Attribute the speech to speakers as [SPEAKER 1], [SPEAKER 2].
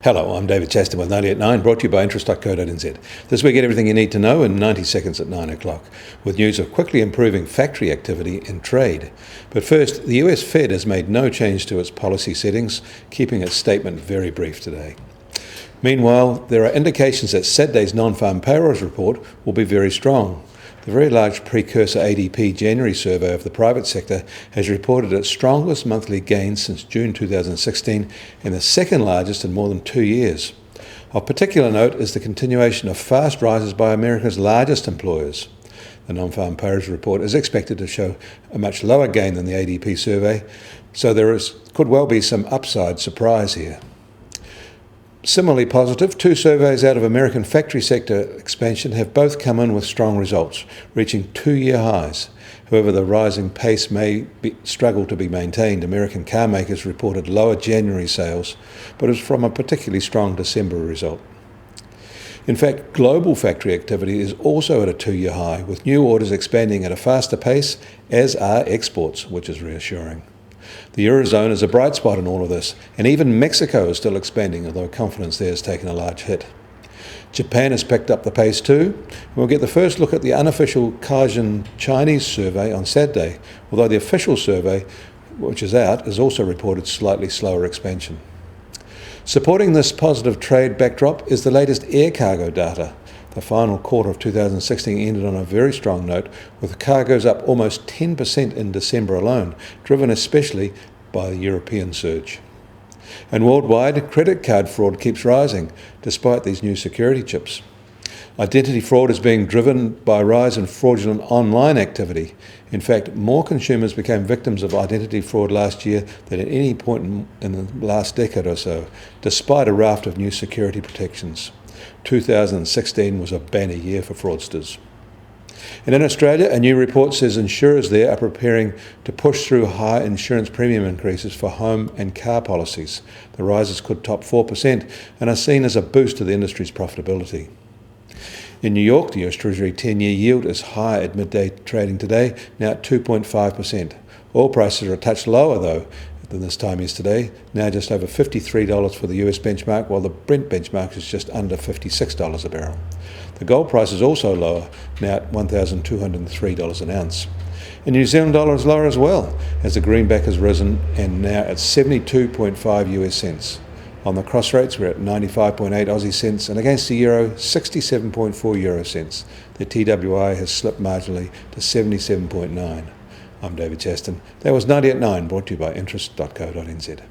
[SPEAKER 1] Hello, I'm David Chaston with 90 at 9, brought to you by interest.co.nz. This week, get everything you need to know in 90 seconds at 9 o'clock, with news of quickly improving factory activity in trade. But first, the US Fed has made no change to its policy settings, keeping its statement very brief today. Meanwhile, there are indications that Saturday's non-farm payrolls report will be very strong. The very large precursor ADP January survey of the private sector has reported its strongest monthly gains since June 2016 and the second largest in more than 2 years. Of particular note is the continuation of fast rises by America's largest employers. The non-farm payrolls report is expected to show a much lower gain than the ADP survey, so could well be some upside surprise here. Similarly positive, two surveys out of American factory sector expansion have both come in with strong results, reaching 2-year highs. However, the rising pace may struggle to be maintained. American car makers reported lower January sales, but it was from a particularly strong December result. In fact, global factory activity is also at a 2-year high, with new orders expanding at a faster pace, as are exports, which is reassuring. The Eurozone is a bright spot in all of this, and even Mexico is still expanding, although confidence there has taken a large hit. Japan has picked up the pace too. We'll get the first look at the unofficial Kaizen Chinese survey on Saturday, although the official survey, which is out, has also reported slightly slower expansion. Supporting this positive trade backdrop is the latest air cargo data. The final quarter of 2016 ended on a very strong note, with cargoes up almost 10% in December alone, driven especially by the European surge. And worldwide, credit card fraud keeps rising, despite these new security chips. Identity fraud is being driven by a rise in fraudulent online activity. In fact, more consumers became victims of identity fraud last year than at any point in the last decade or so, despite a raft of new security protections. 2016 was a banner year for fraudsters. And in Australia, a new report says insurers there are preparing to push through high insurance premium increases for home and car policies. The rises could top 4% and are seen as a boost to the industry's profitability. In New York, the US Treasury 10-year yield is higher at midday trading today, now at 2.5%. Oil prices are a touch lower, though, than this time yesterday, now just over $53 for the US benchmark, while the Brent benchmark is just under $56 a barrel. The gold price is also lower, now at $1,203 an ounce. The New Zealand dollar is lower as well, as the greenback has risen and now at 72.5 US cents. On the cross rates, we're at 95.8 Aussie cents, and against the euro, 67.4 euro cents. The TWI has slipped marginally to 77.9. I'm David Chaston. That was 90 at 9, brought to you by interest.co.nz.